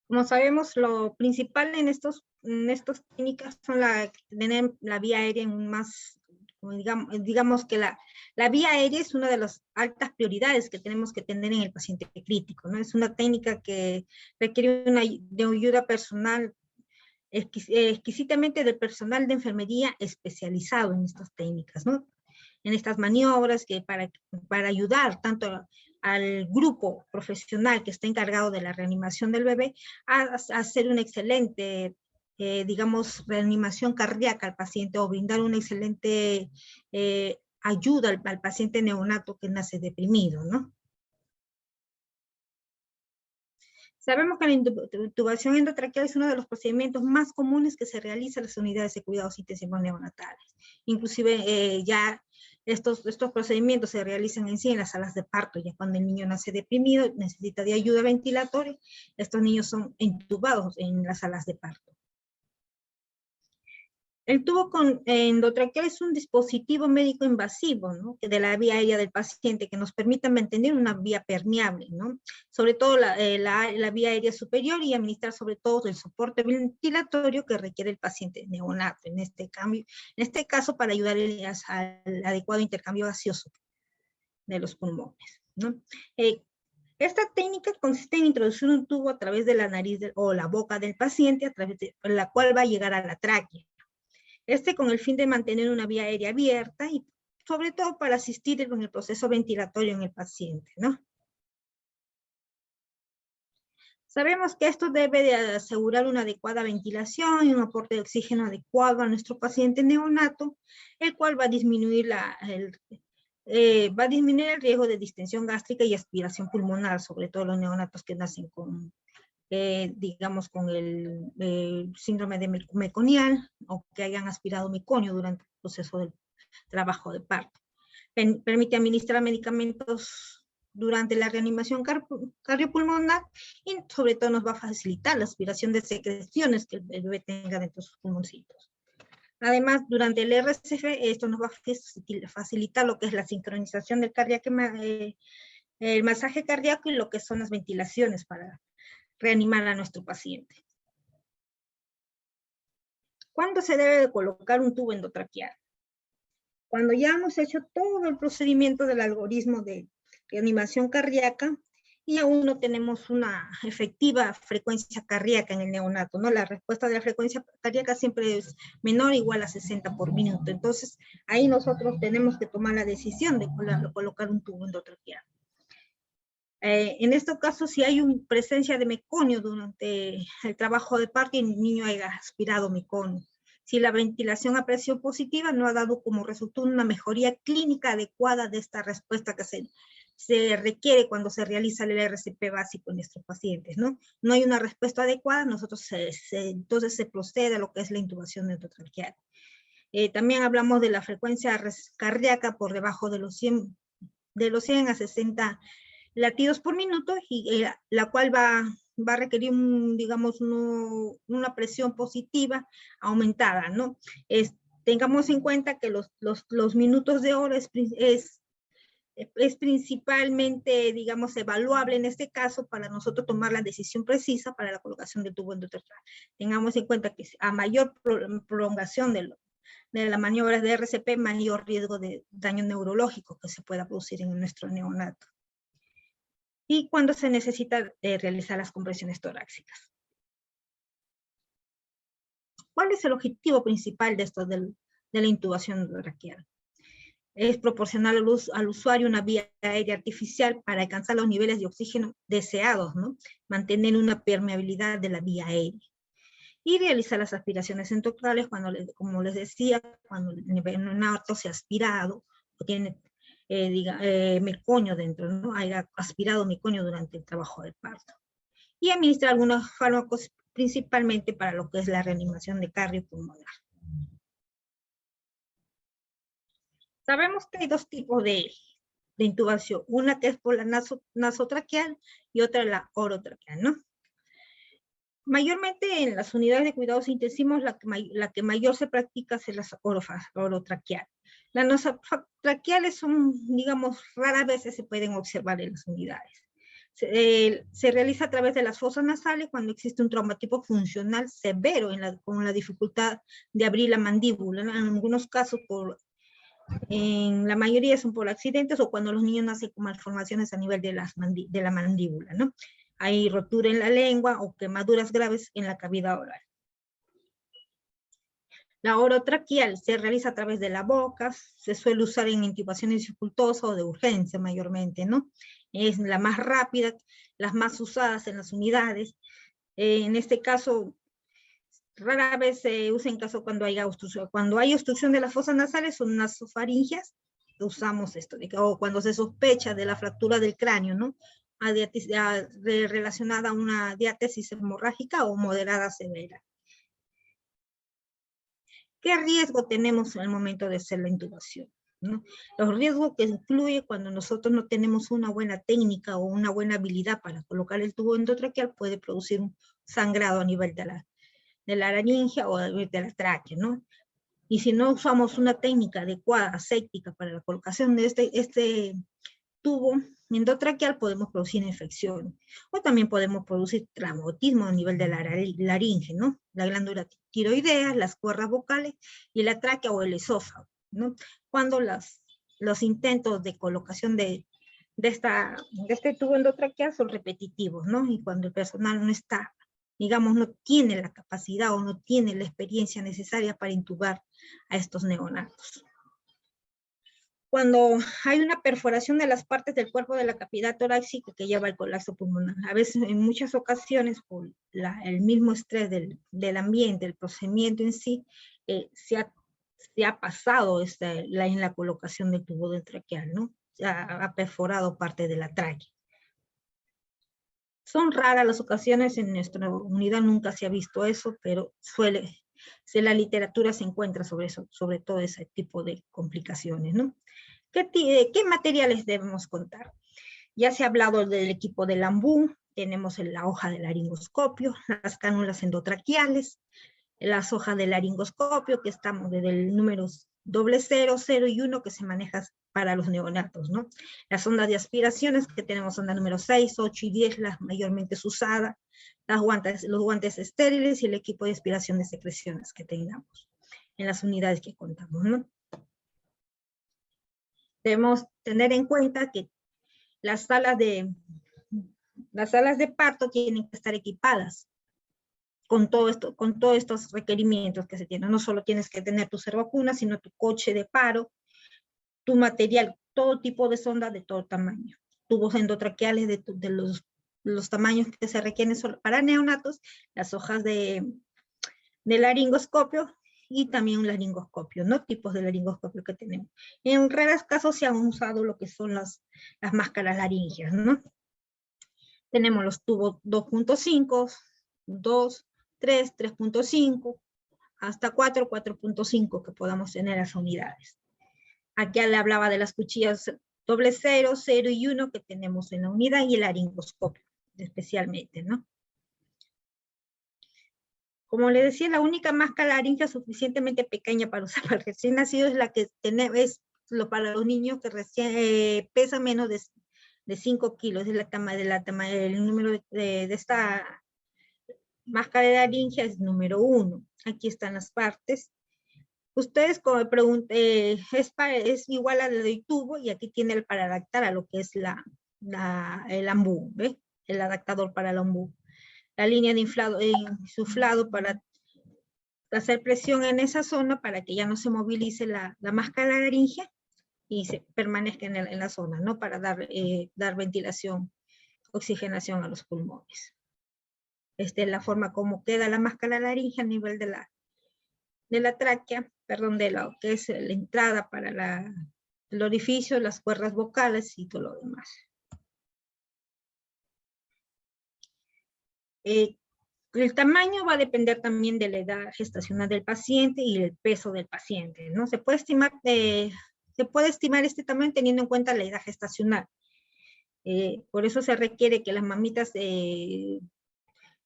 Como sabemos, lo principal en estas técnicas son tener la vía aérea en más, como digamos que la vía aérea es una de las altas prioridades que tenemos que tener en el paciente crítico, ¿no? Es una técnica que requiere de ayuda personal, exquisitamente del personal de enfermería especializado en estas técnicas, ¿no? En estas maniobras que para ayudar tanto al grupo profesional que está encargado de la reanimación del bebé a hacer una excelente, digamos, reanimación cardíaca al paciente o brindar una excelente ayuda al paciente neonato que nace deprimido, ¿no? Sabemos que la intubación endotraqueal es uno de los procedimientos más comunes que se realiza en las unidades de cuidados intensivos neonatales. Inclusive ya estos procedimientos se realizan en sí en las salas de parto, ya cuando el niño nace deprimido, necesita de ayuda ventilatoria, estos niños son intubados en las salas de parto. El tubo endotraqueal es un dispositivo médico invasivo, ¿no? De la vía aérea del paciente que nos permite mantener una vía permeable, ¿no? Sobre todo la vía aérea superior y administrar sobre todo el soporte ventilatorio que requiere el paciente neonato, en este caso para ayudar al adecuado intercambio gaseoso de los pulmones, ¿no? Esta técnica consiste en introducir un tubo a través de la nariz o la boca del paciente, a través de la cual va a llegar a la tráquea. Con el fin de mantener una vía aérea abierta y sobre todo para asistir con el proceso ventilatorio en el paciente, ¿no? Sabemos que esto debe de asegurar una adecuada ventilación y un aporte de oxígeno adecuado a nuestro paciente neonato, el cual va a disminuir el riesgo de distensión gástrica y aspiración pulmonar, sobre todo los neonatos que nacen con digamos, con el síndrome de meconial o que hayan aspirado meconio durante el proceso del trabajo de parto. Permite administrar medicamentos durante la reanimación cardiopulmonar y sobre todo nos va a facilitar la aspiración de secreciones que el bebé tenga dentro de sus pulmoncitos. Además, durante el RCF, esto nos va a facilitar lo que es la sincronización del el masaje cardíaco y lo que son las ventilaciones para reanimar a nuestro paciente. ¿Cuándo se debe de colocar un tubo endotraqueal? Cuando ya hemos hecho todo el procedimiento del algoritmo de reanimación cardíaca y aún no tenemos una efectiva frecuencia cardíaca en el neonato, ¿no? La respuesta de la frecuencia cardíaca siempre es menor o igual a 60 por minuto. Entonces, ahí nosotros tenemos que tomar la decisión de colocar un tubo endotraqueal. En este caso, si hay una presencia de meconio durante el trabajo de parto y el niño haya aspirado meconio. Si la ventilación a presión positiva no ha dado como resultado una mejoría clínica adecuada de esta respuesta que se requiere cuando se realiza el RCP básico en nuestros pacientes, ¿no? No hay una respuesta adecuada, entonces se procede a lo que es la intubación endotraqueal. También hablamos de la frecuencia cardíaca por debajo de los 100 a 60 latidos por minuto, y la cual va a requerir, digamos, una presión positiva aumentada, ¿no? Tengamos en cuenta que los minutos de oro es principalmente, digamos, evaluable en este caso para nosotros tomar la decisión precisa para la colocación del tubo endotraqueal. Tengamos en cuenta que a mayor prolongación de las maniobras de RCP, mayor riesgo de daño neurológico que se pueda producir en nuestro neonato. Y cuando se necesita realizar las compresiones torácicas. ¿Cuál es el objetivo principal de esto de la intubación endotraqueal? Es proporcionar al usuario una vía aérea artificial para alcanzar los niveles de oxígeno deseados, ¿no? Mantener una permeabilidad de la vía aérea. Y realizar las aspiraciones endotocales como les decía, cuando el neonato se ha aspirado o tiene meconio dentro, ¿no? Haya aspirado meconio durante el trabajo del parto. Y administrar algunos fármacos principalmente para lo que es la reanimación de cardiopulmonar. Sabemos que hay dos tipos de intubación, una que es por la nasotraqueal y otra la orotraqueal, ¿no? Mayormente en las unidades de cuidados intensivos la que mayor se practica es la orotraqueal. Las nasotraqueales son, digamos, raras veces se pueden observar en las unidades. Se realiza a través de las fosas nasales cuando existe un traumatismo funcional severo con la dificultad de abrir la mandíbula, ¿no? En algunos casos, en la mayoría son por accidentes o cuando los niños nacen con malformaciones a nivel de la mandíbula, ¿no? Hay rotura en la lengua o quemaduras graves en la cavidad oral. La orotraqueal se realiza a través de la boca, se suele usar en intubaciones dificultosas o de urgencia mayormente, ¿no? Es la más rápida, las más usadas en las unidades. En este caso, rara vez se usa en caso cuando hay obstrucción. Cuando hay obstrucción de las fosas nasales, son nasofaringias, usamos esto, o cuando se sospecha de la fractura del cráneo, ¿no? Relacionada a una diátesis hemorrágica o moderada severa. ¿Qué riesgo tenemos en el momento de hacer la intubación? ¿No? Los riesgos que incluye cuando nosotros no tenemos una buena técnica o una buena habilidad para colocar el tubo endotraqueal puede producir un sangrado a nivel de la laringe o de la tráquea, ¿no? Y si no usamos una técnica adecuada, aséptica para la colocación de este tubo endotraqueal, podemos producir infección. O también podemos producir traumatismo a nivel de la laringe, ¿no? La glándula tiroidea, las cuerdas vocales y la tráquea o el esófago, ¿no? Cuando los intentos de colocación de este tubo endotraqueal son repetitivos, ¿no? Y cuando el personal no está, digamos, no tiene la capacidad o no tiene la experiencia necesaria para intubar a estos neonatos. Cuando hay una perforación de las partes del cuerpo de la cavidad torácica que lleva al colapso pulmonar. A veces, en muchas ocasiones, por el mismo estrés del ambiente, el procedimiento en sí, se ha pasado en la colocación del tubo traqueal, ¿no? Se ha perforado parte de la tráquea. Son raras las ocasiones, en nuestra unidad nunca se ha visto eso, pero la literatura se encuentra sobre eso, sobre todo ese tipo de complicaciones, ¿no? ¿Qué materiales debemos contar? Ya se ha hablado del equipo del AMBU, tenemos la hoja del laringoscopio, las cánulas endotraqueales, las hojas del laringoscopio, que estamos desde el número 00, 0 y 1 que se maneja para los neonatos, ¿no? Las ondas de aspiraciones, que tenemos onda número 6, 8 y 10, las mayormente usadas, los guantes estériles y el equipo de aspiración de secreciones que tengamos en las unidades que contamos, ¿no? Debemos tener en cuenta que las salas de parto tienen que estar equipadas con todos estos requerimientos que se tienen. No solo tienes que tener tu servacuna, sino tu coche de paro, tu material, todo tipo de sonda de todo tamaño, tubos endotraqueales de los tamaños que se requieren solo para neonatos, las hojas de laringoscopio y también un laringoscopio, ¿no? Tipos de laringoscopio que tenemos. En raros casos se han usado lo que son las máscaras laringeas, ¿no? Tenemos los tubos 2.5, 2, 3, 3.5, hasta 4, 4.5 que podamos tener las unidades. Aquí le hablaba de las cuchillas 00, 0 y 1 que tenemos en la unidad y el laringoscopio, especialmente, ¿no? Como le decía, la única máscara laringea suficientemente pequeña para usar para el recién nacido es la que tenemos para los niños que recién pesan menos de 5 kilos, es el número de esta máscara laringea es número 1. Aquí están las partes. Ustedes, como me pregunté, es igual a la del tubo y aquí tiene el para adaptar a lo que es el AMBU, ¿ve? El adaptador para el AMBU. La línea de insuflado para hacer presión en esa zona para que ya no se movilice la máscara laringea y se permanezca en la zona, ¿no? Para dar ventilación, oxigenación a los pulmones. Esta es la forma como queda la máscara laringea a nivel de la tráquea, perdón, de lo que es la entrada para el orificio, las cuerdas vocales y todo lo demás. El tamaño va a depender también de la edad gestacional del paciente y el peso del paciente, ¿no? Se puede estimar este tamaño teniendo en cuenta la edad gestacional. Por eso se requiere que las mamitas,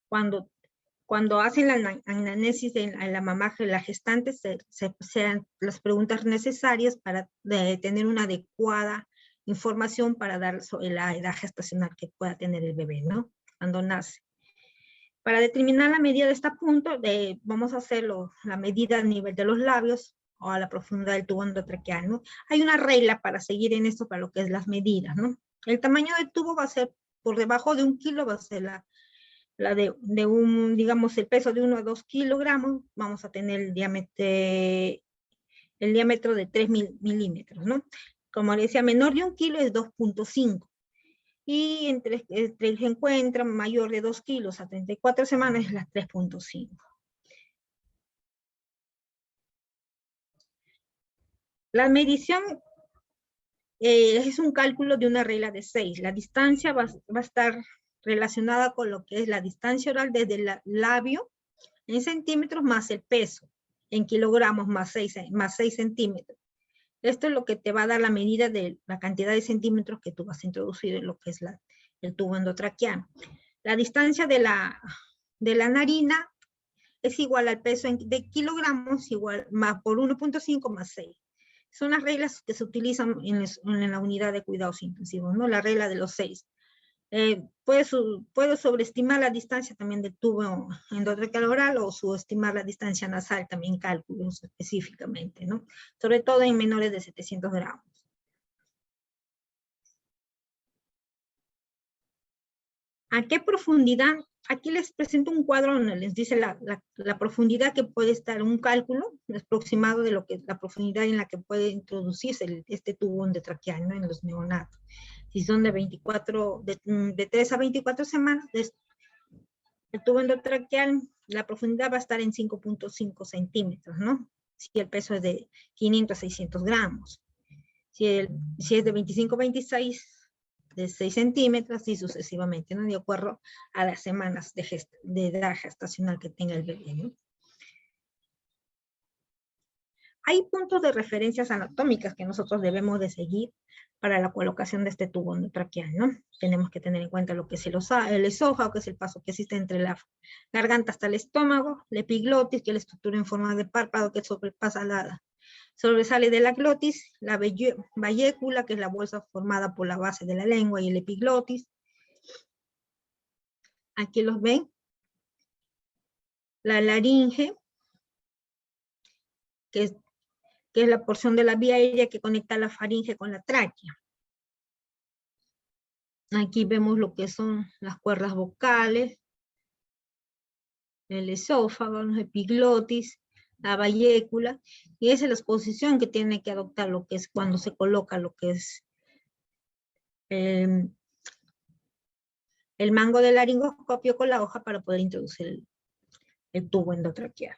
cuando hacen la anamnesis en la mamá, la gestante, sean las preguntas necesarias para tener una adecuada información para dar sobre la edad gestacional que pueda tener el bebé, ¿no? Cuando nace. Para determinar la medida de este punto, vamos a hacerlo, la medida a nivel de los labios o a la profundidad del tubo endotraqueal, ¿no? Hay una regla para seguir en esto para lo que es las medidas, ¿no? El tamaño del tubo va a ser por debajo de 1 kilo, va a ser la de digamos, el peso de 1 a 2 kilogramos, vamos a tener el diámetro de 3 milímetros, ¿no? Como le decía, menor de 1 kilo es 2.5. Y entre se encuentra mayor de 2 kilos a 34 semanas es la 3.5. La medición es un cálculo de una regla de 6. La distancia va a estar relacionada con lo que es la distancia oral desde el labio en centímetros más el peso en kilogramos más 6 centímetros. Esto es lo que te va a dar la medida de la cantidad de centímetros que tú vas a introducir en lo que es el tubo endotraqueal. La distancia de la narina es igual al peso de kilogramos, igual más por 1.5 más 6. Son las reglas que se utilizan en la unidad de cuidados intensivos, ¿no? La regla de los 6. Puedo sobreestimar la distancia también del tubo endotraqueal oral o subestimar la distancia nasal, también cálculos específicamente, ¿no? Sobre todo en menores de 700 gramos. ¿A qué profundidad? Aquí les presento un cuadro donde les dice la profundidad que puede estar, un cálculo aproximado de lo que la profundidad en la que puede introducirse este tubo endotraqueal, ¿no? En los neonatos. Si son de 3 a 24 semanas, el tubo endotraqueal, la profundidad va a estar en 5.5 centímetros, ¿no? Si el peso es de 500 a 600 gramos. Si es de 25 a 26, de 6 centímetros y sucesivamente, ¿no? De acuerdo a las semanas de edad gestacional que tenga el bebé, ¿no? Hay puntos de referencias anatómicas que nosotros debemos de seguir para la colocación de este tubo endotraqueal, ¿no? Tenemos que tener en cuenta lo que es el esófago, que es el paso que existe entre la garganta hasta el estómago, la epiglotis, que es la estructura en forma de párpado que sobresale de la glotis, la bayécula, que es la bolsa formada por la base de la lengua y el epiglotis. Aquí los ven. La laringe, que es la porción de la vía aérea que conecta la faringe con la tráquea. Aquí vemos lo que son las cuerdas vocales, el esófago, los epiglotis, la bayécula, y esa es la exposición que tiene que adoptar lo que es cuando se coloca lo que es el mango del laringoscopio con la hoja para poder introducir el tubo endotraqueal.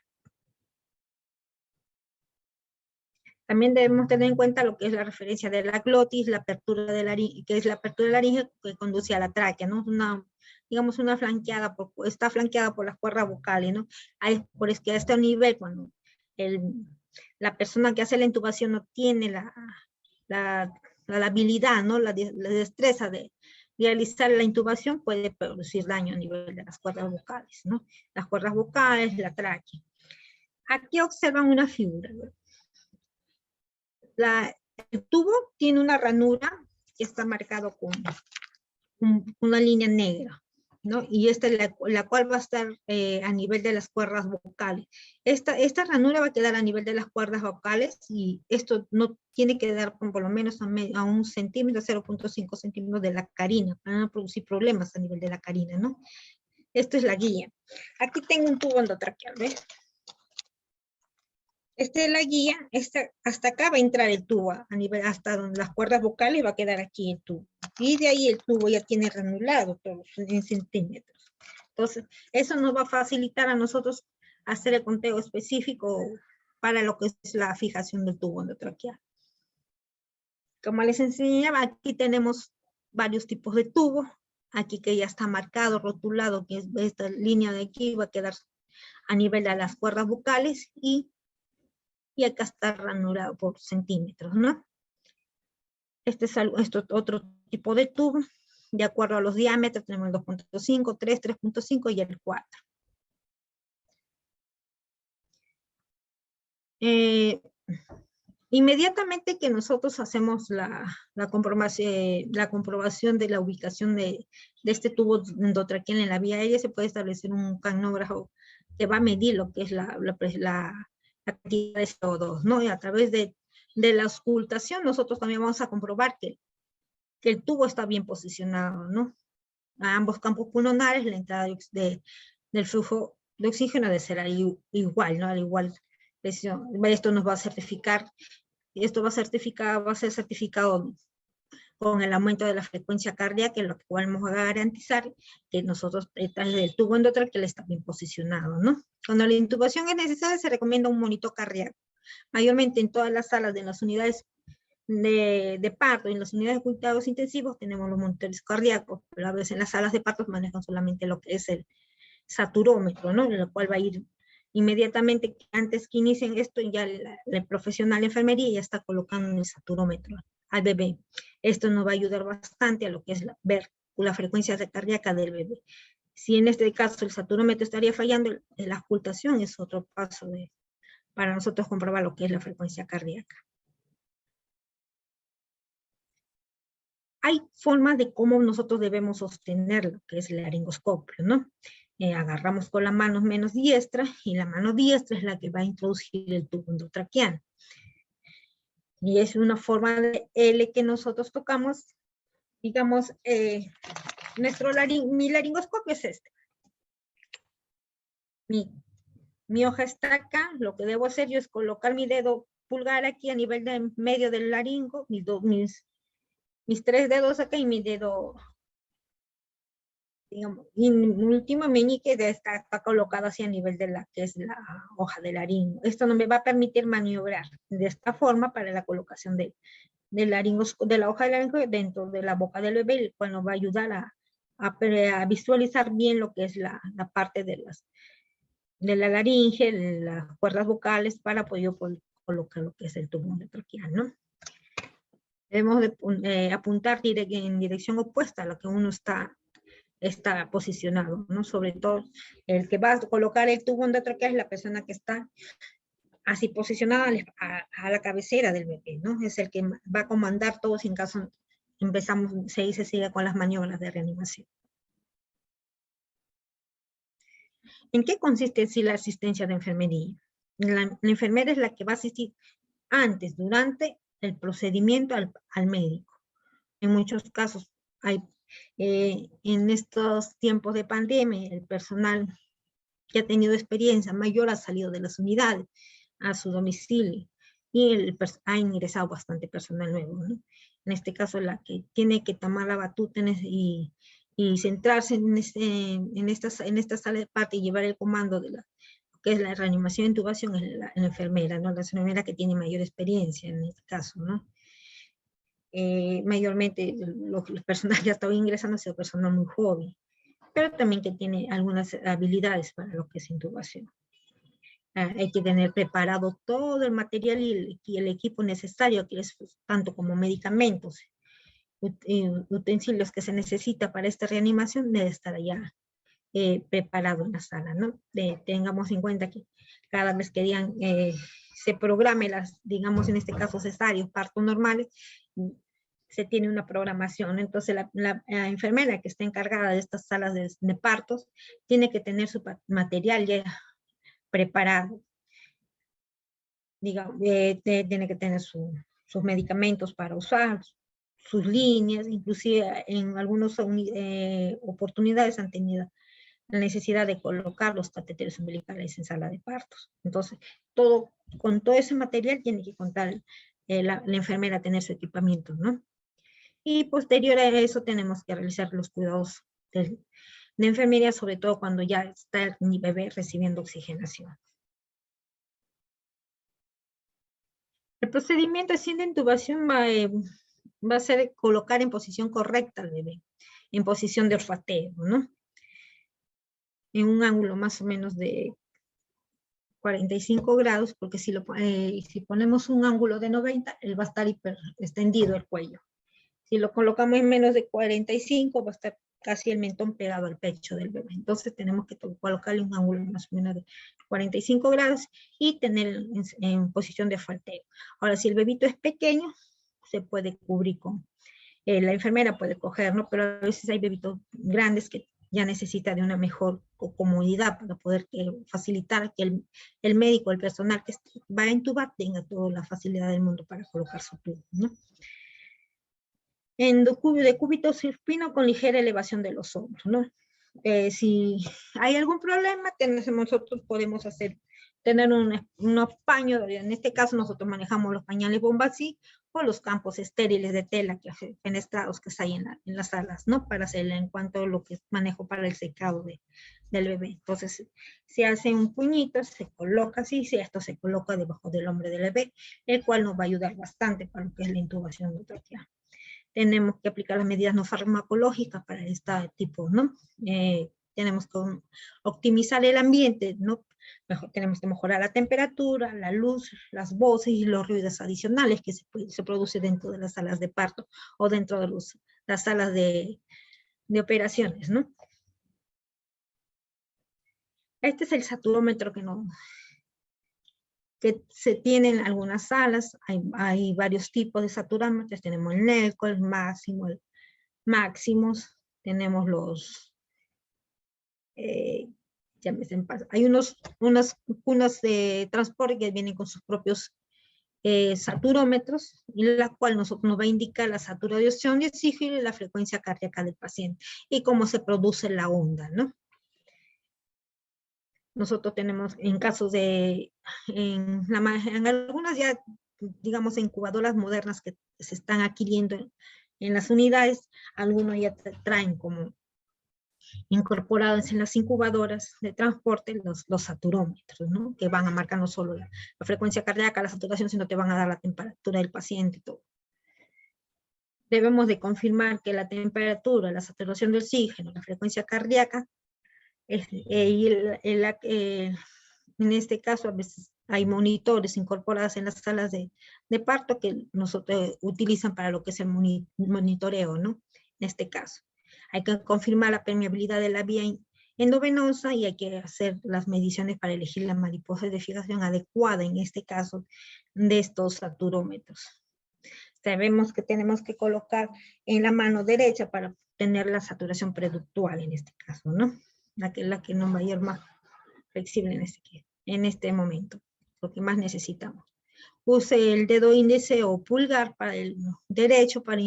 También debemos tener en cuenta lo que es la referencia de la glotis, la apertura de laringe, que es la apertura de laringe que conduce a la tráquea, ¿no? Digamos está flanqueada por las cuerdas vocales, ¿no? Por es que a este nivel, cuando la persona que hace la intubación no tiene la habilidad, ¿no? La destreza de realizar la intubación, puede producir daño a nivel de las cuerdas vocales, ¿no? Las cuerdas vocales, la tráquea. Aquí observan una figura, ¿no? El tubo tiene una ranura que está marcado con una línea negra, ¿no? Y esta es la cual va a estar a nivel de las cuerdas vocales. Esta ranura va a quedar a nivel de las cuerdas vocales y esto no tiene que dar por lo menos a 1 centímetro, 0.5 centímetros de la carina, para no producir problemas a nivel de la carina, ¿no? Esto es la guía. Aquí tengo un tubo endotraqueal, ¿ves? Esta es la guía, hasta acá va a entrar el tubo, a nivel, hasta donde las cuerdas vocales va a quedar aquí el tubo. Y de ahí el tubo ya tiene granulado todos en centímetros. Entonces, eso nos va a facilitar a nosotros hacer el conteo específico para lo que es la fijación del tubo endotraqueal. Como les enseñaba, aquí tenemos varios tipos de tubos. Aquí que ya está marcado, rotulado, que es esta línea de aquí, va a quedar a nivel de las cuerdas vocales y acá está ranurado por centímetros, ¿no? Este es otro tipo de tubo. De acuerdo a los diámetros, tenemos el 2.5, 3, 3.5 y el 4. Inmediatamente que nosotros hacemos la comprobación de la ubicación de este tubo endotraqueal en la vía aérea, se puede establecer un canógrafo que va a medir lo que es la cantidad de CO2, ¿no? Y a través de la auscultación nosotros también vamos a comprobar que el tubo está bien posicionado, ¿no? A ambos campos pulmonares, la entrada del flujo de oxígeno debe ser igual, ¿no? Al igual presión. Esto nos va a certificar, y esto va a ser certificado con el aumento de la frecuencia cardíaca, lo cual vamos a garantizar que nosotros, el tubo endotraqueal está bien posicionado, ¿no? Cuando la intubación es necesaria, se recomienda un monitor cardíaco. Mayormente en todas las salas de las unidades de parto, en las unidades de cuidados intensivos tenemos los monitores cardíacos, pero a veces en las salas de partos manejan solamente lo que es el saturómetro, ¿no? En lo cual va a ir inmediatamente, antes que inicien esto, ya el profesional de enfermería ya está colocando el saturómetro al bebé. Esto nos va a ayudar bastante a lo que es ver la frecuencia cardíaca del bebé. Si en este caso el saturómetro estaría fallando, la auscultación es otro paso para nosotros comprobar lo que es la frecuencia cardíaca. Hay formas de cómo nosotros debemos sostener lo que es el laringoscopio, ¿no? Agarramos con la mano menos diestra, y la mano diestra es la que va a introducir el tubo endotraqueal. Y es una forma de L que nosotros tocamos, digamos, mi laringoscopio es este. Mi hoja está acá, lo que debo hacer yo es colocar mi dedo pulgar aquí a nivel de medio del laringo, mis 3 dedos acá y mi dedo, digamos, y mi último meñique está colocado así a nivel de la que es la hoja del laringo. Esto no me va a permitir maniobrar de esta forma para la colocación de la hoja del laringo dentro de la boca del bebé, el cual nos va a ayudar a visualizar bien lo que es la parte de la laringe, las cuerdas vocales, para poder colocar lo que es el tubo endotraqueal, ¿no? Debemos de apuntar en dirección opuesta a lo que uno está posicionado, ¿no? Sobre todo, el que va a colocar el tubo endotraqueal es la persona que está así posicionada a la cabecera del bebé, ¿no? Es el que va a comandar todo si en caso se sigue con las maniobras de reanimación. ¿En qué consiste así la asistencia de enfermería? La enfermera es la que va a asistir antes, durante el procedimiento al médico. En muchos casos en estos tiempos de pandemia, el personal que ha tenido experiencia mayor ha salido de las unidades a su domicilio y ha ingresado bastante personal nuevo, ¿no? En este caso, la que tiene que tomar la batuta y centrarse en esta sala de parto y llevar el comando de que es la reanimación e intubación, es la enfermera, ¿no? La enfermera que tiene mayor experiencia en este caso, ¿no? Mayormente el personal que ha estado ingresando ha sido personal muy joven, pero también que tiene algunas habilidades para lo que es intubación. Hay que tener preparado todo el material y el equipo necesario, que es tanto como medicamentos, utensilios que se necesita para esta reanimación, debe estar ya preparado en la sala, ¿no? Tengamos en cuenta que cada vez que se programe digamos en este caso cesáreos, partos normales, se tiene una programación. Entonces la enfermera que está encargada de estas salas de partos tiene que tener su material ya preparado. Digamos, tiene que tener sus medicamentos para usar, sus líneas, inclusive en algunas oportunidades han tenido la necesidad de colocar los catéteres umbilicales en sala de partos. Entonces, con todo ese material tiene que contar la enfermera, tener su equipamiento, ¿no? Y posterior a eso tenemos que realizar los cuidados de enfermería, sobre todo cuando ya está mi bebé recibiendo oxigenación. El procedimiento así de intubación va a ser colocar en posición correcta al bebé, en posición de olfateo, ¿no? En un ángulo más o menos de 45 grados, porque si ponemos un ángulo de 90, él va a estar extendido el cuello. Si lo colocamos en menos de 45, va a estar casi el mentón pegado al pecho del bebé. Entonces tenemos que colocarle un ángulo más o menos de 45 grados y tener en posición de falteo. Ahora, si el bebito es pequeño, se puede cubrir con, la enfermera puede coger, ¿no? Pero a veces hay bebitos grandes que ya necesita de una mejor comodidad para poder facilitar que el médico, el personal que va a intubar tenga toda la facilidad del mundo para colocar su tubo, ¿no? De cúbito supino con ligera elevación de los hombros, ¿no? Si hay algún problema, nosotros podemos tener unos paños, en este caso nosotros manejamos los pañales Bombasí o los campos estériles de tela fenestrados que hay en las salas, ¿no? Para hacer en cuanto a lo que manejo para el secado del bebé. Entonces, se hace un puñito, se coloca así, si esto se coloca debajo del hombro del bebé, el cual nos va a ayudar bastante para lo que es la intubación de traquea. Tenemos que aplicar las medidas no farmacológicas para este tipo, ¿no? Tenemos que optimizar el ambiente, ¿no? Tenemos que mejorar la temperatura, la luz, las voces y los ruidos adicionales que se producen dentro de las salas de parto o dentro de las salas de operaciones, ¿no? Este es el saturómetro que se tiene en algunas salas. Hay varios tipos de saturómetros. Tenemos el NELCO, el máximo, el máximos. Tenemos los... ya me se pasa. Hay unas cunas de transporte que vienen con sus propios saturómetros, en la cual nos va a indicar la saturación de oxígeno y la frecuencia cardíaca del paciente y cómo se produce la onda, ¿no? Nosotros tenemos en casos de, en algunas ya, digamos, incubadoras modernas que se están adquiriendo en las unidades, algunos ya traen como incorporados en las incubadoras de transporte los saturómetros, ¿no? Que van a marcar no solo la frecuencia cardíaca, la saturación, sino te van a dar la temperatura del paciente y todo. Debemos de confirmar que la temperatura, la saturación del oxígeno, la frecuencia cardíaca, en este caso a veces hay monitores incorporados en las salas de parto que nosotros utilizan para lo que es el monitoreo, ¿no? En este caso. Hay que confirmar la permeabilidad de la vía endovenosa y hay que hacer las mediciones para elegir la mariposa de fijación adecuada, en este caso, de estos saturómetros. Sabemos que tenemos que colocar en la mano derecha para tener la saturación preductual en este caso, ¿no? La que nos va a ir más flexible en este momento, lo que más necesitamos. Use el dedo índice o pulgar para el derecho para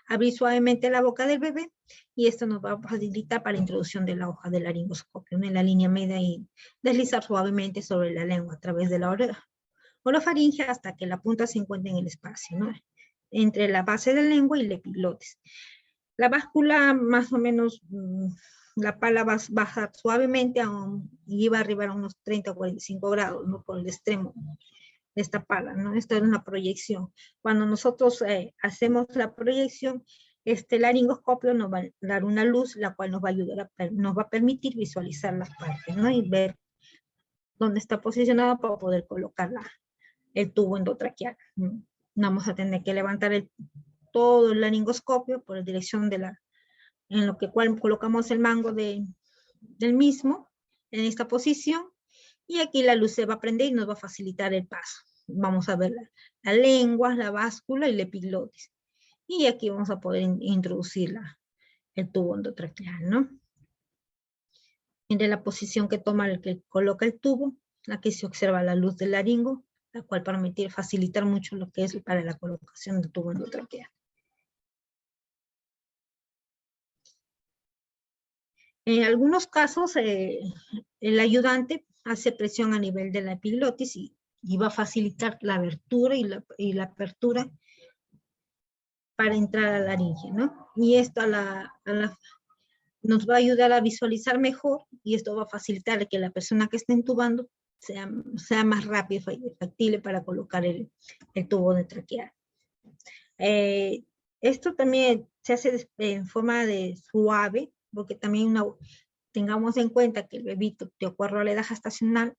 abrir suavemente la boca del bebé y esto nos va a facilitar para la introducción de la hoja del laringoscopio, ¿no? En la línea media y deslizar suavemente sobre la lengua a través de la orofaringe hasta que la punta se encuentre en el espacio, ¿no? Entre la base de la lengua y la epiglotis. La báscula más o menos, la pala baja suavemente y va a arribar a unos 30 o 45 grados, ¿no? Por el extremo de esta pala, ¿no? Esta es una proyección. Cuando nosotros hacemos la proyección, este laringoscopio nos va a dar una luz, la cual nos va a ayudar, nos va a permitir visualizar las partes, ¿no? Y ver dónde está posicionado para poder colocar el tubo endotraqueal. Vamos a tener que levantar todo el laringoscopio por la dirección en lo que cual colocamos el mango del mismo, en esta posición, y aquí la luz se va a prender y nos va a facilitar el paso. Vamos a ver la lengua, la báscula y la epiglotis. Y aquí vamos a poder introducir el tubo endotraqueal, ¿no? Entre la posición que toma el que coloca el tubo, aquí se observa la luz del laringo, la cual permite facilitar mucho lo que es para la colocación del tubo endotraqueal. En algunos casos, el ayudante hace presión a nivel de la epiglotis y va a facilitar la abertura y la apertura para entrar a la laringe, ¿no? Y esto nos va a ayudar a visualizar mejor y esto va a facilitar que la persona que está intubando sea más rápido y factible para colocar el tubo de traqueal. Esto también se hace en forma de suave, porque también tengamos en cuenta que el bebito, de acuerdo a la edad gestacional,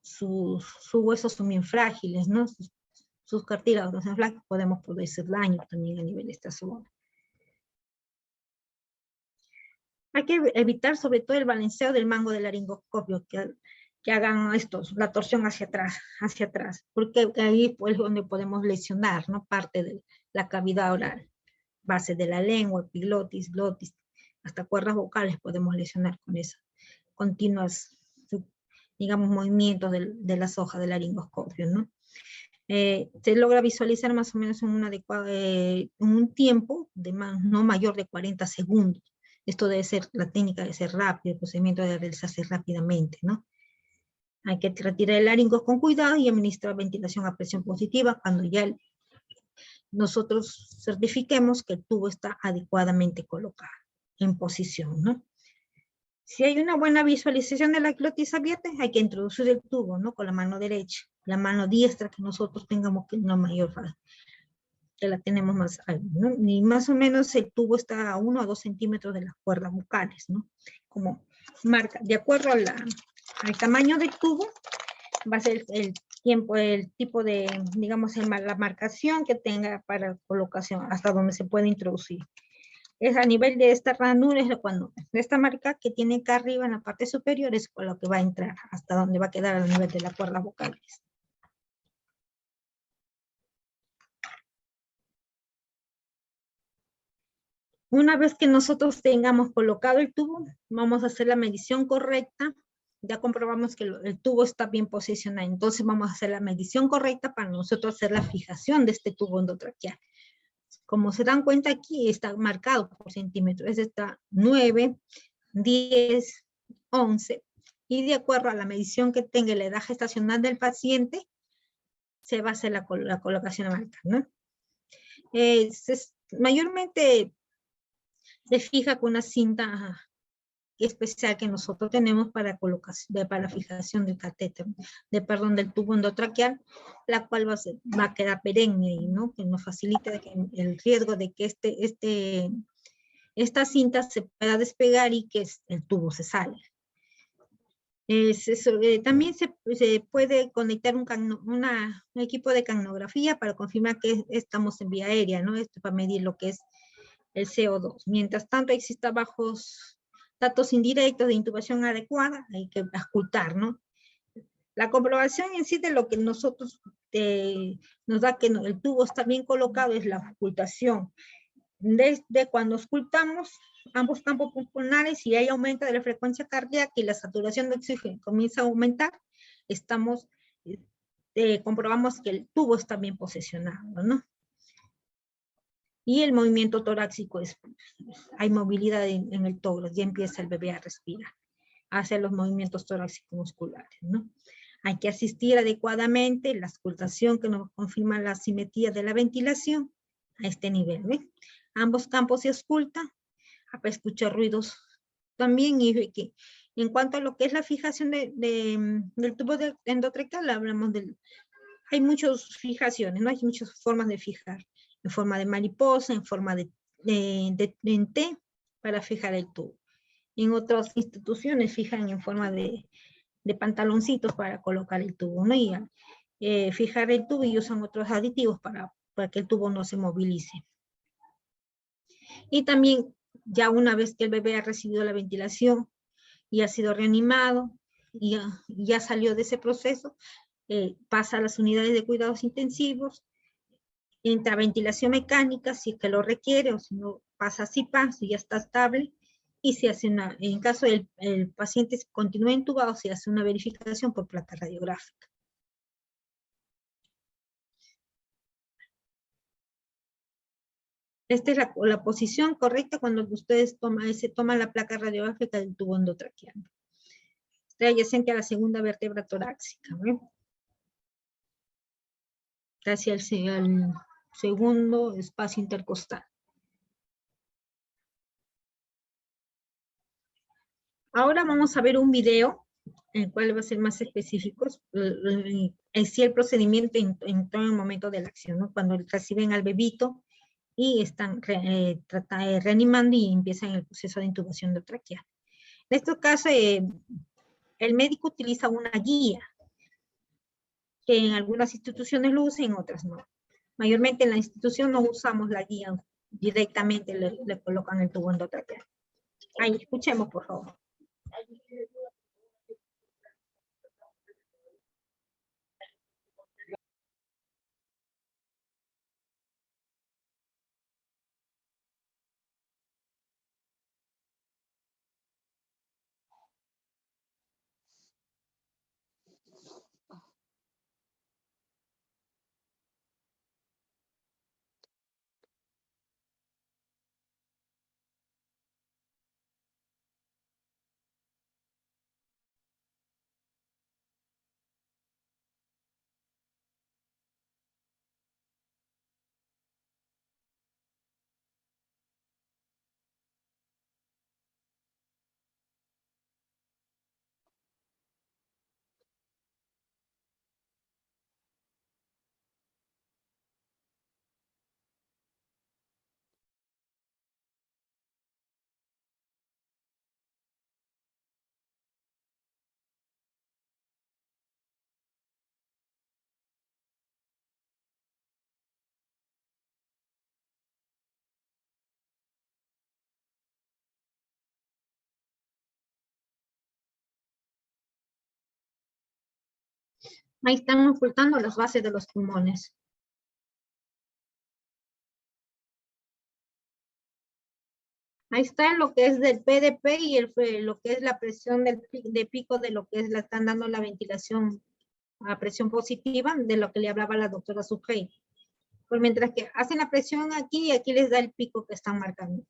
sus huesos son bien frágiles, ¿no? Sus cartílagos son frágiles, podemos producir daño también a nivel de esta zona. Hay que evitar sobre todo el balanceo del mango del laringoscopio, que hagan la torsión hacia atrás, porque ahí pues, es donde podemos lesionar, ¿no? Parte de la cavidad oral, base de la lengua, epiglotis, glotis, hasta cuerdas vocales podemos lesionar con esas continuas, digamos, movimientos de las hojas del laringoscopio, ¿no? Se logra visualizar más o menos en un tiempo de no mayor de 40 segundos. Esto debe ser, la técnica debe ser rápida, el procedimiento debe realizarse rápidamente, ¿no? Hay que retirar el laringo con cuidado y administrar ventilación a presión positiva cuando ya nosotros certifiquemos que el tubo está adecuadamente colocado en posición, ¿no? Si hay una buena visualización de la glotis abierta, hay que introducir el tubo, ¿no? Con la mano derecha, la mano diestra que nosotros tengamos que una mayor que la tenemos más alta, ¿no? Y más o menos el tubo está a 1 a 2 centímetros de las cuerdas bucales, ¿no? Como marca, de acuerdo al tamaño del tubo, va a ser el tipo de, digamos, la marcación que tenga para colocación, hasta donde se puede introducir. Es a nivel de esta ranura, de esta marca que tiene acá arriba en la parte superior, es con lo que va a entrar, hasta donde va a quedar a nivel de las cuerdas vocales. Una vez que nosotros tengamos colocado el tubo, vamos a hacer la medición correcta. Ya comprobamos que el tubo está bien posicionado, entonces vamos a hacer la medición correcta para nosotros hacer la fijación de este tubo endotraqueal. Como se dan cuenta aquí, está marcado por centímetros. Este está 9, 10, 11. Y de acuerdo a la medición que tenga la edad gestacional del paciente, se va a hacer la colocación de marca, ¿no? Mayormente se fija con una cinta especial que nosotros tenemos para la fijación del catéter, del tubo endotraqueal, la cual va a quedar perenne, ¿no? Que nos facilita el riesgo de que esta cinta se pueda despegar y que el tubo se salga. También se puede conectar un equipo de canografía para confirmar que estamos en vía aérea, ¿no? Esto para medir lo que es el CO2. Mientras tanto exista bajos datos indirectos de intubación adecuada, hay que auscultar, ¿no? La comprobación en sí de lo que nos da que el tubo está bien colocado es la auscultación. Desde cuando auscultamos ambos campos pulmonares y hay aumento de la frecuencia cardíaca y la saturación de oxígeno comienza a aumentar, comprobamos que el tubo está bien posicionado, ¿no? Y el movimiento torácico hay movilidad en el tórax, ya empieza el bebé a respirar, hace los movimientos torácicos musculares, ¿no? Hay que asistir adecuadamente, la auscultación que nos confirma la simetría de la ventilación a este nivel, ¿ve? Ambos campos se auscultan, para escuchar ruidos también, y que en cuanto a lo que es la fijación del tubo endotraqueal, hablamos hay muchas fijaciones, ¿no? Hay muchas formas de fijar, en forma de mariposa, en forma de T, para fijar el tubo. En otras instituciones fijan en forma de pantaloncitos para colocar el tubo, ¿no? Y fijar el tubo y usan otros aditivos para que el tubo no se movilice. Y también, ya una vez que el bebé ha recibido la ventilación y ha sido reanimado y ya salió de ese proceso, pasa a las unidades de cuidados intensivos, entra ventilación mecánica si es que lo requiere, o si no pasa CPAP, si ya está estable, y se hace en caso del paciente continúe intubado, se hace una verificación por placa radiográfica. Esta es la posición correcta cuando ustedes toman la placa radiográfica del tubo endotraqueal. Está adyacente a la segunda vértebra torácica, ¿ve? Hacia el segundo espacio intercostal. Ahora vamos a ver un video, el cual va a ser más específico, en sí el procedimiento en todo el momento de la acción, ¿no? Cuando reciben al bebito y están reanimando y empiezan el proceso de intubación de tráquea. En este caso, el médico utiliza una guía, que en algunas instituciones lo usan, en otras no. Mayormente en la institución no usamos la guía, directamente le colocan el tubo endotraqueal. Ahí, escuchemos, por favor. Ahí están ocultando las bases de los pulmones. Ahí está lo que es del PDP y lo que es la presión de pico de lo que es están dando la ventilación a presión positiva, de lo que le hablaba la doctora Sujei. Pues mientras que hacen la presión aquí y aquí les da el pico que están marcando.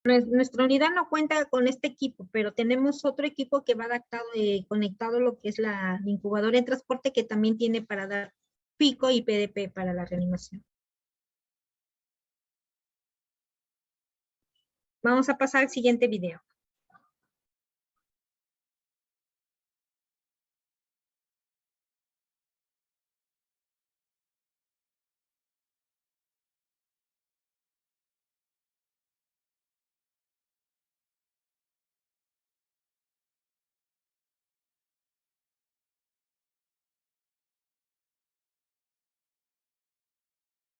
Nuestra unidad no cuenta con este equipo, pero tenemos otro equipo que va adaptado, conectado a lo que es la incubadora en transporte, que también tiene para dar pico y PDP para la reanimación. Vamos a pasar al siguiente video.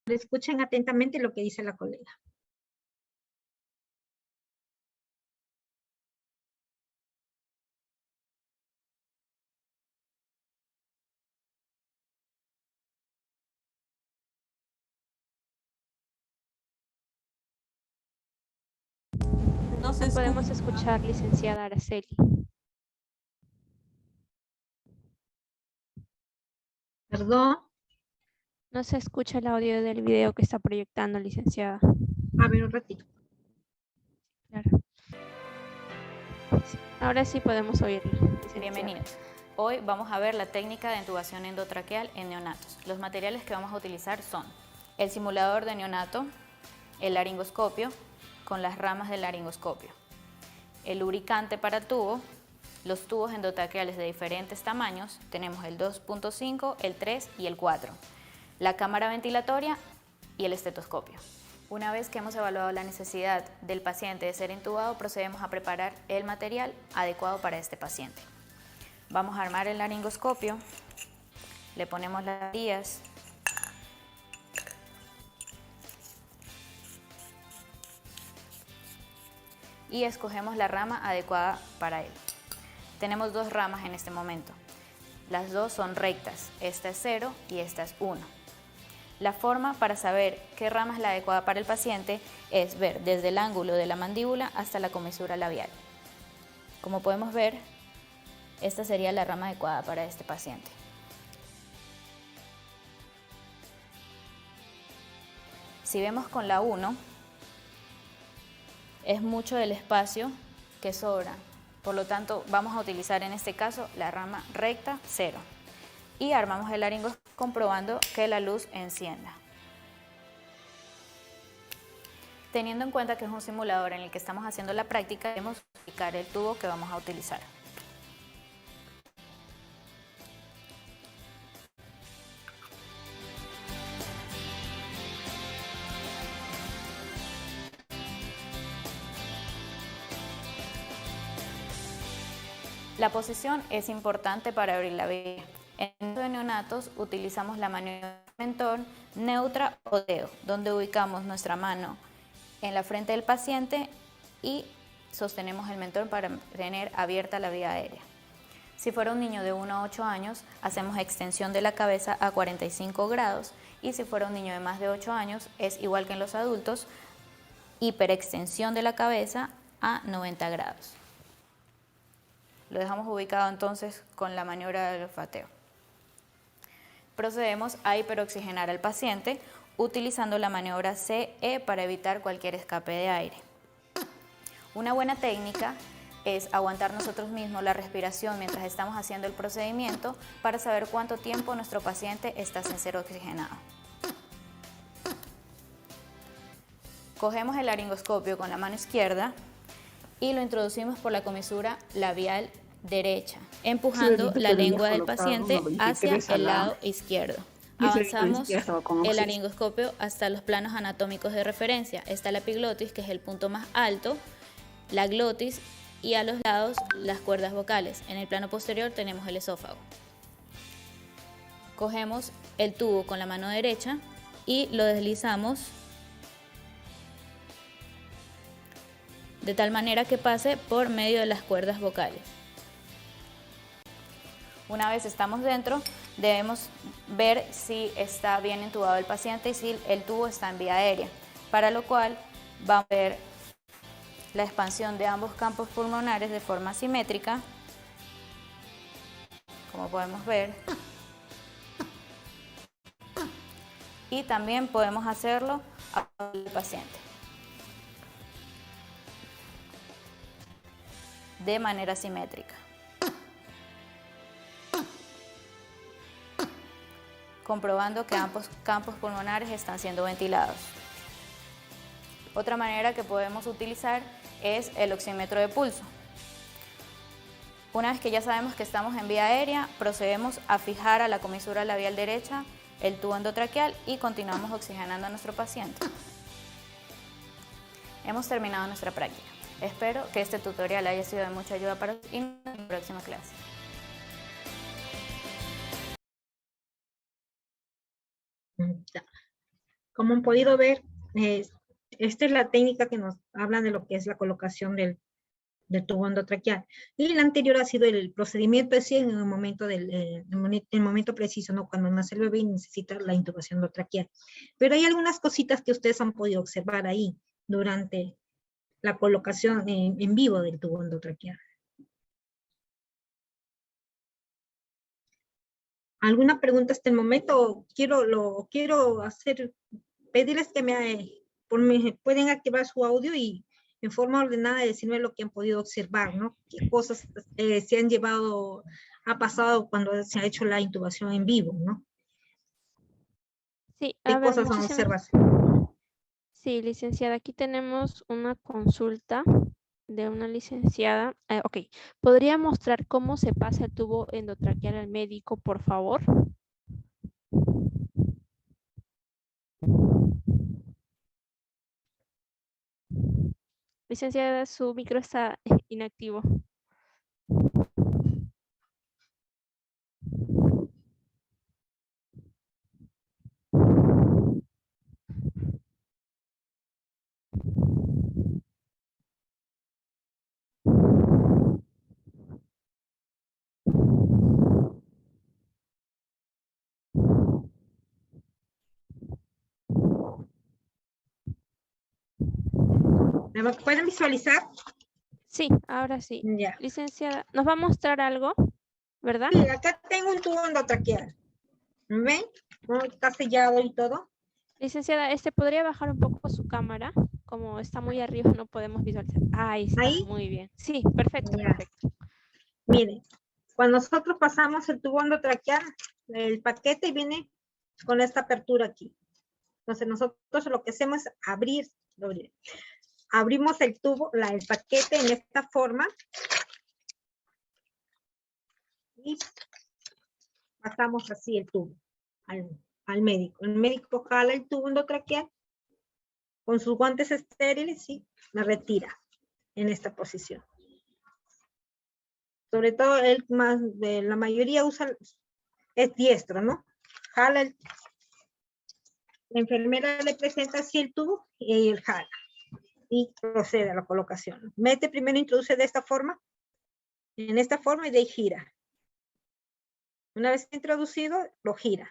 Escuchen atentamente lo que dice la colega. No podemos escuchar, licenciada Araceli. Perdón. No se escucha el audio del video que está proyectando, licenciada. A ver, un ratito. Claro. Ahora sí podemos oírlo. Bienvenidos. Hoy vamos a ver la técnica de intubación endotraqueal en neonatos. Los materiales que vamos a utilizar son el simulador de neonato, el laringoscopio con las ramas del laringoscopio, el lubricante para tubo, los tubos endotraqueales de diferentes tamaños, tenemos el 2.5, el 3 y el 4, la cámara ventilatoria y el estetoscopio. Una vez que hemos evaluado la necesidad del paciente de ser intubado, procedemos a preparar el material adecuado para este paciente. Vamos a armar el laringoscopio, le ponemos las guías, y escogemos la rama adecuada para él. Tenemos dos ramas en este momento. Las dos son rectas, esta es 0 y esta es 1. La forma para saber qué rama es la adecuada para el paciente es ver desde el ángulo de la mandíbula hasta la comisura labial. Como podemos ver, esta sería la rama adecuada para este paciente. Si vemos con la 1, es mucho el espacio que sobra. Por lo tanto, vamos a utilizar en este caso la rama recta 0. Y armamos el laringoscopio comprobando que la luz encienda. Teniendo en cuenta que es un simulador en el que estamos haciendo la práctica, debemos ubicar el tubo que vamos a utilizar. La posición es importante para abrir la vía. En el caso de neonatos utilizamos la maniobra de mentón, neutra o dedo, donde ubicamos nuestra mano en la frente del paciente y sostenemos el mentón para tener abierta la vía aérea. Si fuera un niño de 1 a 8 años, hacemos extensión de la cabeza a 45 grados y si fuera un niño de más de 8 años, es igual que en los adultos, hiperextensión de la cabeza a 90 grados. Lo dejamos ubicado entonces con la maniobra del olfateo. Procedemos a hiperoxigenar al paciente utilizando la maniobra CE para evitar cualquier escape de aire. Una buena técnica es aguantar nosotros mismos la respiración mientras estamos haciendo el procedimiento para saber cuánto tiempo nuestro paciente está sin ser oxigenado. Cogemos el laringoscopio con la mano izquierda y lo introducimos por la comisura labial derecha, empujando la lengua del paciente hacia el lado izquierdo. Avanzamos el laringoscopio hasta los planos anatómicos de referencia. Está la epiglotis, que es el punto más alto, la glotis y a los lados las cuerdas vocales. En el plano posterior tenemos el esófago. Cogemos el tubo con la mano derecha y lo deslizamos de tal manera que pase por medio de las cuerdas vocales. Una vez estamos dentro, debemos ver si está bien intubado el paciente y si el tubo está en vía aérea, para lo cual vamos a ver la expansión de ambos campos pulmonares de forma simétrica, como podemos ver, y también podemos hacerlo al paciente de manera simétrica, comprobando que ambos campos pulmonares están siendo ventilados. Otra manera que podemos utilizar es el oxímetro de pulso. Una vez que ya sabemos que estamos en vía aérea, procedemos a fijar a la comisura labial derecha el tubo endotraqueal y continuamos oxigenando a nuestro paciente. Hemos terminado nuestra práctica. Espero que este tutorial haya sido de mucha ayuda para ustedes y nos vemos en la próxima clase. Como han podido ver, esta es la técnica que nos habla de lo que es la colocación del tubo endotraqueal. Y la anterior ha sido el procedimiento así en el momento, el momento preciso, ¿no? Cuando nace el bebé y necesita la intubación endotraqueal. Pero hay algunas cositas que ustedes han podido observar ahí durante la colocación en vivo del tubo endotraqueal. ¿Alguna pregunta hasta el momento? Quiero hacer, pedirles que pueden activar su audio y en forma ordenada decirme lo que han podido observar, ¿no? Qué cosas se han llevado, ha pasado cuando se ha hecho la intubación en vivo, ¿no? Sí, ¿Qué a ver, cosas han observado? Sí, licenciada, aquí tenemos una consulta de una licenciada. Ok, ¿podría mostrar cómo se pasa el tubo endotraqueal al médico, por favor? Licenciada, su micro está inactivo. ¿Me pueden visualizar? Sí, ahora sí. Ya. Licenciada, ¿nos va a mostrar algo, verdad? Sí, acá tengo un tubo endotraqueal. ¿Ven? ¿Cómo está sellado y todo? Licenciada, ¿podría bajar un poco su cámara? Como está muy arriba, no podemos visualizar. Ahí está, ¿Ahí? muy bien. Sí, perfecto, Ya. perfecto. Miren, cuando nosotros pasamos el tubo endotraqueal, el paquete viene con esta apertura aquí. Entonces nosotros lo que hacemos es abrimos el tubo, el paquete en esta forma y pasamos así el tubo al médico. El médico jala el tubo endotraqueal con sus guantes estériles y me retira en esta posición. sobre todo él más, la mayoría usa, es diestro, ¿no? Jala, la enfermera le presenta así el tubo y él jala y procede a la colocación. Mete primero, introduce de esta forma, en esta forma y de ahí gira. Una vez introducido, lo gira.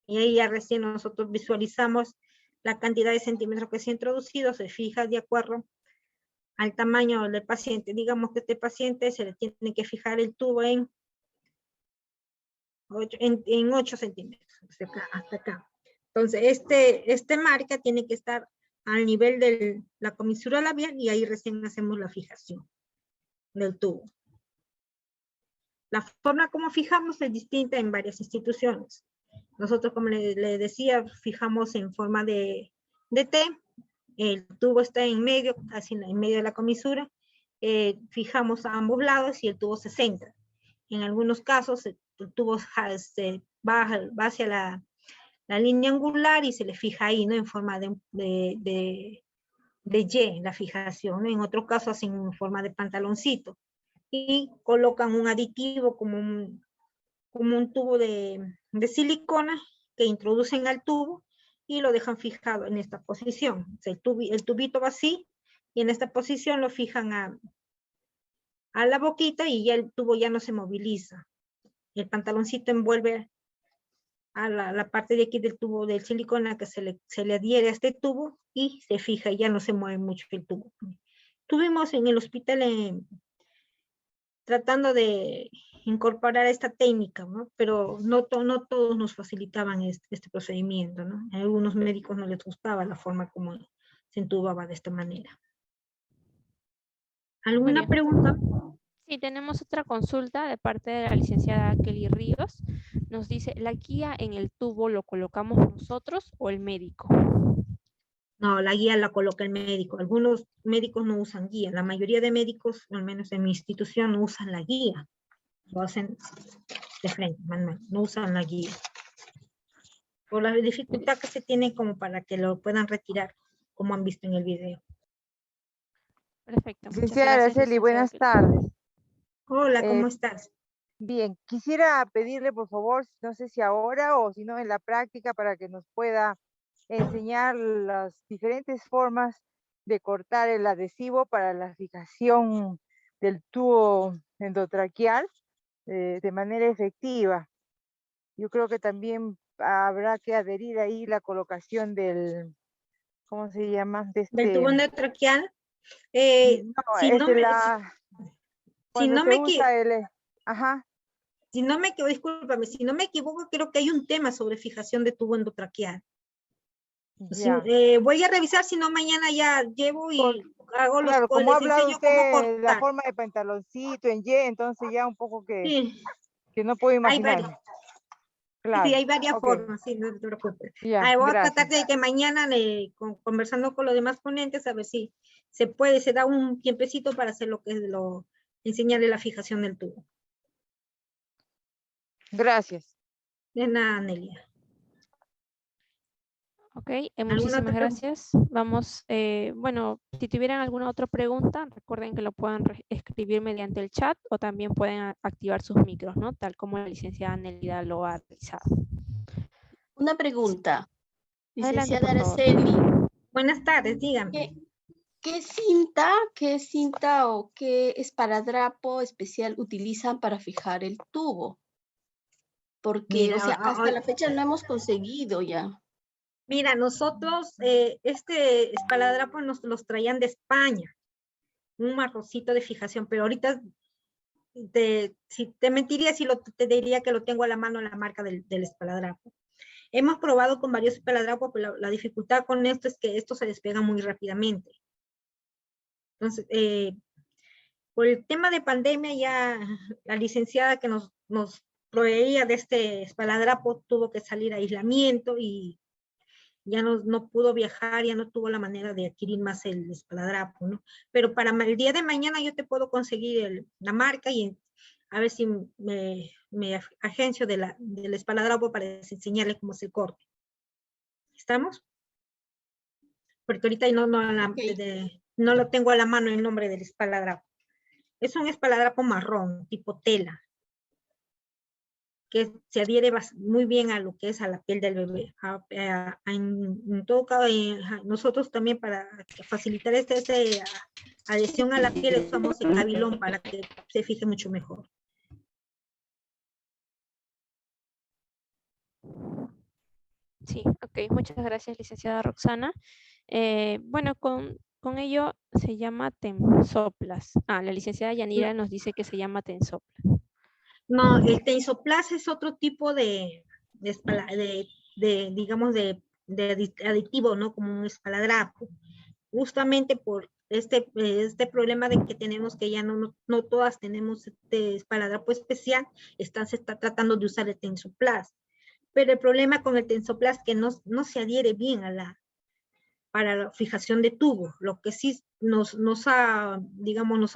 Y ahí ya recién nosotros visualizamos la cantidad de centímetros que se ha introducido, se fija de acuerdo al tamaño del paciente. Digamos que este paciente se le tiene que fijar el tubo en 8 centímetros, hasta acá. Entonces, este marca tiene que estar al nivel de la comisura labial y ahí recién hacemos la fijación del tubo. La forma como fijamos es distinta en varias instituciones. Nosotros, como le decía, fijamos en forma de T. El tubo está en medio, casi en medio de la comisura. Fijamos a ambos lados y el tubo se centra. En algunos casos, el tubo se va hacia la línea angular y se le fija ahí, ¿no? En forma de Y, la fijación, ¿no? En otro caso, hacen en forma de pantaloncito. Y colocan un aditivo como un tubo de silicona que introducen al tubo y lo dejan fijado en esta posición. O sea, el tubito va así y en esta posición lo fijan a la boquita y ya el tubo ya no se moviliza. El pantaloncito envuelve a la parte de aquí del tubo del silicona que se le adhiere a este tubo y se fija y ya no se mueve mucho el tubo. Tuvimos en el hospital tratando de incorporar esta técnica, ¿no? Pero no todos nos facilitaban este procedimiento, ¿no? A algunos médicos no les gustaba la forma como se entubaba de esta manera. ¿Alguna pregunta? Sí, tenemos otra consulta de parte de la licenciada Kelly Ríos. Nos dice, ¿la guía en el tubo lo colocamos nosotros o el médico? No, la guía la coloca el médico. Algunos médicos no usan guía. La mayoría de médicos, al menos en mi institución, no usan la guía. Lo hacen de frente, manual. No usan la guía. Por la dificultad que se tiene como para que lo puedan retirar, como han visto en el video. Perfecto. Muchas Licenciada gracias, Araceli, buenas licenciada Kelly. tardes. Hola, ¿cómo estás? Bien, quisiera pedirle por favor, no sé si ahora o si no en la práctica, para que nos pueda enseñar las diferentes formas de cortar el adhesivo para la fijación del tubo endotraqueal de manera efectiva. Yo creo que también habrá que adherir ahí la colocación del, ¿cómo se llama? Del tubo endotraqueal. No, Si es no de me, la, si cuando no se me usa el, ajá. Si no me equivoco, discúlpame, si no me equivoco, creo que hay un tema sobre fijación de tubo endotraqueal. Ya. Voy a revisar, si no mañana ya llevo y hago Claro, como ha les hablado enseño cómo usted la cortar. forma de pantaloncito en Y, entonces ya un poco que Sí, no puedo hay imaginar. varias, Claro, sí, hay varias ok, formas, sí, no te preocupes. ya, Voy a tratar gracias. de que mañana, conversando con los demás ponentes, a ver si se da un tiempecito para hacer lo que es enseñarle la fijación del tubo. Gracias. De nada, Nelia. Ok, ¿Alguna muchísimas otra pregunta? gracias. Vamos, bueno, si tuvieran alguna otra pregunta, recuerden que lo pueden escribir mediante el chat o también pueden activar sus micros, ¿no? Tal como la licenciada Nelida lo ha realizado. Una pregunta, Adelante, licenciada por favor. Araceli, Buenas tardes, dígame. ¿qué cinta o qué esparadrapo especial utilizan para fijar el tubo? Porque, Mira, o sea, hasta la fecha no hemos conseguido ya. Mira, nosotros, este esparadrapo nos los traían de España, un marroncito de fijación, pero ahorita te mentiría si te diría que lo tengo a la mano la marca del esparadrapo. Hemos probado con varios esparadrapos, pero la dificultad con esto es que esto se despega muy rápidamente. Entonces, por el tema de pandemia, ya la licenciada que nos proveía de este esparadrapo tuvo que salir a aislamiento y ya no pudo viajar, ya no tuvo la manera de adquirir más el esparadrapo, ¿no? Pero para el día de mañana yo te puedo conseguir la marca y a ver si me agencio del esparadrapo para enseñarle cómo se corta. ¿Estamos? Porque ahorita no lo tengo a la mano el nombre del esparadrapo. Es un esparadrapo marrón, tipo tela, que se adhiere muy bien a lo que es a la piel del bebé. En todo caso, nosotros también para facilitar esta adhesión a la piel usamos el cabilón para que se fije mucho mejor. Sí, ok, muchas gracias, licenciada Roxana. Bueno, con ello se llama Tensoplas. La licenciada Yanira nos dice que se llama Tensoplas. No, el Tensoplast es otro tipo digamos, de aditivo, ¿no? Como un espaladrapo. Justamente por este problema de que tenemos que ya no todas tenemos este espaladrapo especial, se está tratando de usar el Tensoplast. Pero el problema con el Tensoplast es que no se adhiere bien para la fijación de tubos. Lo que sí nos ha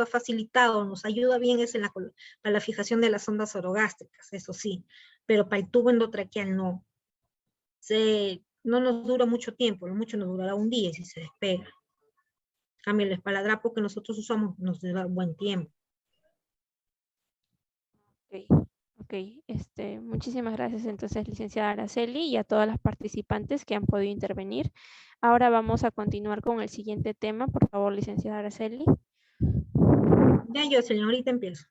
facilitado, nos ayuda bien es para la fijación de las sondas orogástricas, eso sí, pero para el tubo endotraqueal no. No nos dura mucho tiempo, lo mucho nos durará un día si se despega. En cambio, el espaladrapo que nosotros usamos nos dura buen tiempo. Ok, muchísimas gracias entonces, licenciada Araceli, y a todas las participantes que han podido intervenir. Ahora vamos a continuar con el siguiente tema. Por favor, licenciada Araceli. Ya yo, señorita, empiezo.